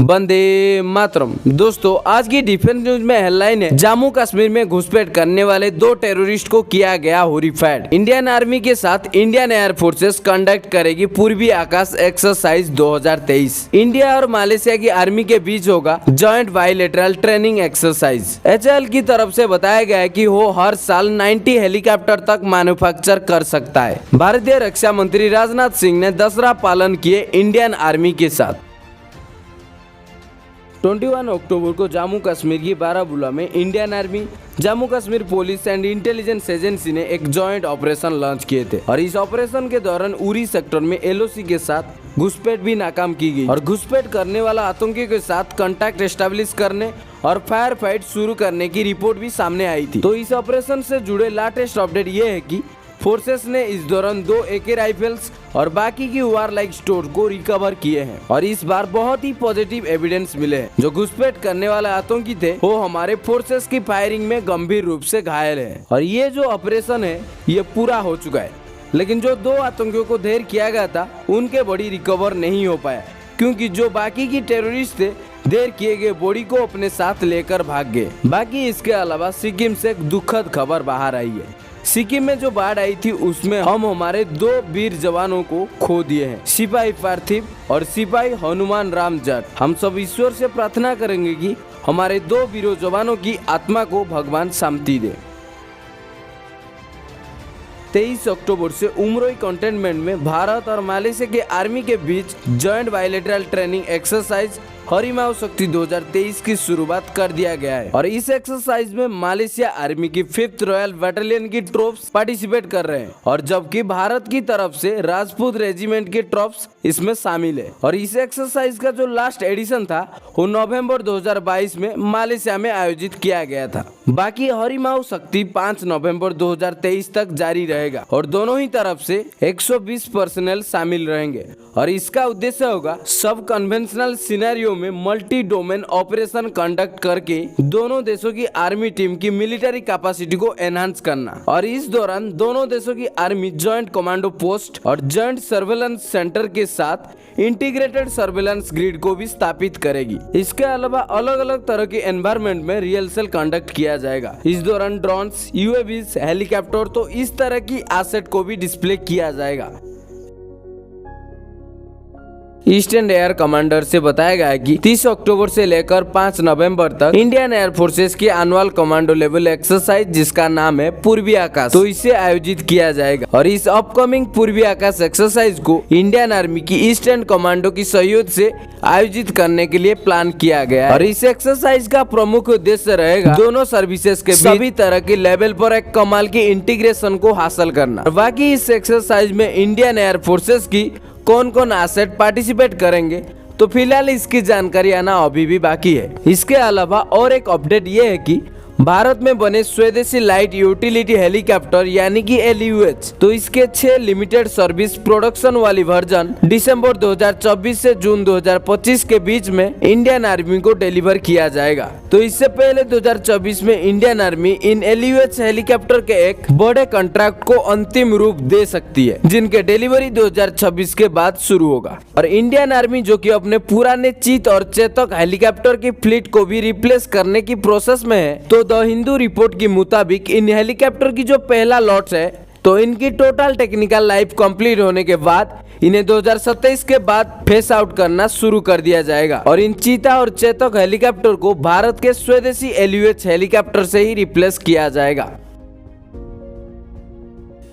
वंदे मातरम। दोस्तों, आज की डिफेंस न्यूज में हेडलाइन है, जम्मू कश्मीर में घुसपैठ करने वाले 2 टेररिस्ट को किया गया हॉरिफाइड। इंडियन आर्मी के साथ इंडियन एयर फोर्सेस कंडक्ट करेगी पूर्वी आकाश एक्सरसाइज 2023। इंडिया और मलेशिया की आर्मी के बीच होगा joint bilateral training exercise. HAL की तरफ से बताया गया है कि वो हर साल 90 हेलीकॉप्टर तक मैन्युफैक्चर कर सकता है। भारतीय रक्षा मंत्री राजनाथ सिंह ने दशहरा पालन किए इंडियन आर्मी के साथ। 21 अक्टूबर को जम्मू कश्मीर की बारामूला में Indian army, Jammu Kashmir police and intelligence agency ने एक जॉइंट ऑपरेशन लॉन्च किए थे और इस ऑपरेशन के दौरान उरी सेक्टर में एलओसी के साथ घुसपैठ भी नाकाम की गई और घुसपैठ करने वाला आतंकियों के साथ कांटेक्ट एस्टेब्लिश करने और फायर फाइट शुरू करने की रिपोर्ट भी सामने आई थी। तो इस ऑपरेशन से जुड़े लेटेस्ट अपडेट ये है कि फोर्सेस ने इस दौरान 2 AK राइफल्स और बाकी की वार लाइक स्टोर को रिकवर किए हैं और इस बार बहुत ही पॉजिटिव एविडेंस मिले हैं। जो घुसपैठ करने वाले आतंकी थे वो हमारे फोर्सेस की फायरिंग में गंभीर रूप से घायल हैं और ये जो ऑपरेशन है ये पूरा हो चुका है। लेकिन जो 2 आतंकियों को ढेर किया गया था उनके बॉडी रिकवर नहीं हो पाया क्योंकि जो बाकी की टेररिस्ट थे ढेर किए गए बॉडी को अपने साथ लेकर भाग गए। बाकी इसके अलावा सिक्किम से एक दुखद खबर बाहर आई है। सिक्किम में जो बाढ़ आई थी उसमें हम हमारे 2 वीर जवानों को खो दिए हैं, सिपाही पार्थिव और सिपाही हनुमान राम जट। हम सब ईश्वर से प्रार्थना करेंगे कि हमारे 2 वीरों जवानों की आत्मा को भगवान शांति दे। 23 अक्टूबर से उमरोई कंटेनमेंट में भारत और मलेशिया के आर्मी के बीच joint bilateral training exercise Harimau शक्ति 2023 की शुरुआत कर दिया गया है और इस एक्सरसाइज में मलेशिया आर्मी की 5th रॉयल बटालियन की ट्रूप्स पार्टिसिपेट कर रहे हैं और जबकि भारत की तरफ से राजपूत रेजिमेंट के ट्रूप्स इसमें शामिल है। और इस एक्सरसाइज का जो लास्ट एडिशन था वो नवंबर 2022 में मलेशिया में आयोजित किया गया था। बाकी हरिमाऊ शक्ति 5 नवंबर 2023 तक जारी रहेगा और दोनों ही तरफ से 120 पर्सनल शामिल रहेंगे और इसका उद्देश्य होगा सब कन्वेंशनल सिनेरियो में मल्टी डोमेन ऑपरेशन कंडक्ट करके दोनों देशों की आर्मी टीम की मिलिट्री कैपेसिटी को एनहांस करना और इस दौरान दोनों देशों की आर्मी जॉइंट कमांडो पोस्ट और जॉइंट सर्वेलेंस सेंटर के साथ इंटीग्रेटेड सर्वेलेंस ग्रिड को भी स्थापित करेगी। इसके अलावा अलग अलग तरह के एनवायरनमेंट में रिहर्सल कंडक्ट किया जाएगा। इस दौरान ड्रोन्स, यूएवीज, हेलीकॉप्टर तो इस तरह की एसेट को भी डिस्प्ले किया जाएगा। ईस्टर्न एयर कमांडर से बताया गया है कि 30 अक्टूबर से लेकर 5 नवंबर तक इंडियन एयर फोर्सेस की एनुअल कमांडो लेवल एक्सरसाइज जिसका नाम है पूर्वी आकाश, तो इसे आयोजित किया जाएगा और इस अपकमिंग पूर्वी आकाश एक्सरसाइज को इंडियन आर्मी की ईस्टर्न कमांडो की सहयोग से आयोजित करने के लिए प्लान किया गया है और इस एक्सरसाइज का प्रमुख उद्देश्य रहेगा दोनों सर्विसेज के सभी तरह के लेवल पर एक कमाल की इंटीग्रेशन को हासिल करना। बाकी इस एक्सरसाइज में इंडियन एयर फोर्सेस की कौन कौन एसेट पार्टिसिपेट करेंगे तो फिलहाल इसकी जानकारी आना अभी भी बाकी है। इसके अलावा और एक अपडेट ये है कि भारत में बने स्वदेशी लाइट यूटिलिटी हेलीकॉप्टर यानी कि LUH, तो इसके 6 लिमिटेड सर्विस प्रोडक्शन वाली वर्जन दिसंबर 2024 से जून 2025 के बीच में इंडियन आर्मी को डिलीवर किया जाएगा। तो इससे पहले 2024 में इंडियन आर्मी इन LUH हेलीकॉप्टर के एक बड़े कॉन्ट्रैक्ट को अंतिम रूप दे सकती है जिनके डिलीवरी 2026 के बाद शुरू होगा। और इंडियन आर्मी जो कि अपने पुराने चीत और चेतक हेलीकॉप्टर की फ्लीट को भी रिप्लेस करने की प्रोसेस में है। तो द हिंदू रिपोर्ट के मुताबिक इन हेलीकॉप्टर की जो पहला लॉट है तो इनकी टोटल टेक्निकल लाइफ कंप्लीट होने के बाद इन्हें 2027 के बाद फेस आउट करना शुरू कर दिया जाएगा और इन चीता और चेतक हेलीकॉप्टर को भारत के स्वदेशी LUH हेलीकॉप्टर से ही रिप्लेस किया जाएगा।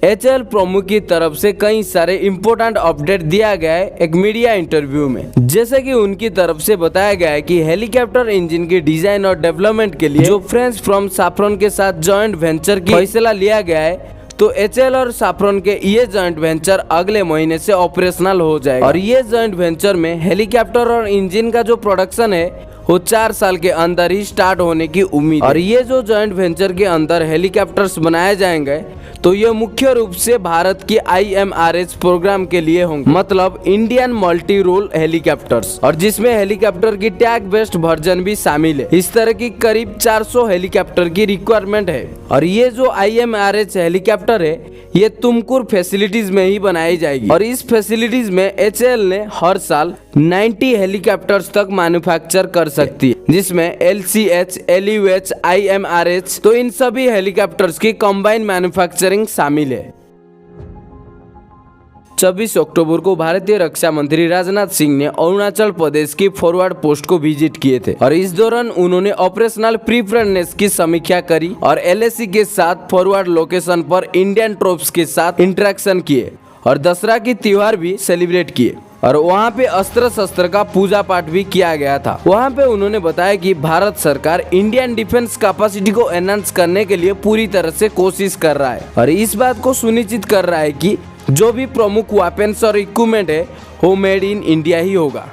एचएएल प्रमुख की तरफ से कई सारे इम्पोर्टेंट अपडेट दिया गया है एक मीडिया इंटरव्यू में। जैसे कि उनकी तरफ से बताया गया है कि हेलीकॉप्टर इंजन के डिजाइन और डेवलपमेंट के लिए जो फ्रेंच फ्रॉम सैफ्रॉन के साथ जॉइंट वेंचर की फैसला लिया गया है तो एचएएल और सैफ्रॉन के ये जॉइंट वेंचर अगले महीने से ऑपरेशनल हो जाएगा और ये जॉइंट वेंचर में हेलीकॉप्टर और इंजन का जो प्रोडक्शन है वो 4 साल के अंदर ही स्टार्ट होने की उम्मीद है। और ये जो जॉइंट वेंचर के अंदर हेलीकॉप्टर्स बनाए जाएंगे तो ये मुख्य रूप से भारत की IMRH प्रोग्राम के लिए होंगे, मतलब इंडियन मल्टी रोल हेलीकॉप्टर्स, और जिसमें हेलीकॉप्टर की टैग बेस्ड वर्जन भी शामिल है। इस तरह की करीब 400 हेलीकॉप्टर की रिक्वायरमेंट है और ये जो IMRH हेलीकॉप्टर है ये तुमकुर फैसिलिटीज में ही बनाई जाएगी और इस फैसिलिटीज में एचएएल ने हर साल 90 हेलीकॉप्टर्स तक मैन्युफैक्चर कर सकती है, जिसमें LCH, LUH, IMRH, तो इन सभी हेलीकॉप्टर्स की कंबाइन मैन्युफैक्चरिंग शामिल है। 26 अक्टूबर को भारतीय रक्षा मंत्री राजनाथ सिंह ने अरुणाचल प्रदेश की फॉरवर्ड पोस्ट को विजिट किए थे और इस दौरान उन्होंने ऑपरेशनल प्रिपेयर्डनेस की समीक्षा करी और LAC के साथ फॉरवर्ड लोकेशन पर इंडियन ट्रूप्स के साथ इंटरेक्शन किए और दशहरा की त्योहार भी सेलिब्रेट किए और वहाँ पे अस्त्र शस्त्र का पूजा पाठ भी किया गया था। वहाँ पे उन्होंने बताया कि भारत सरकार इंडियन डिफेंस कैपेसिटी को एनहांस करने के लिए पूरी तरह से कोशिश कर रहा है और इस बात को सुनिश्चित कर रहा है कि जो भी प्रमुख वेपन्स और इक्विपमेंट है वो मेड इन इंडिया ही होगा।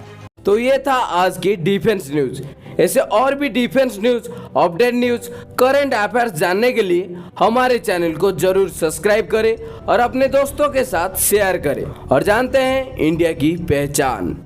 तो ये था आज की डिफेंस न्यूज। ऐसे और भी defence news, update news, current affairs जानने के लिए हमारे चैनल को जरूर सब्सक्राइब करें और अपने दोस्तों के साथ शेयर करें और जानते हैं इंडिया की पहचान।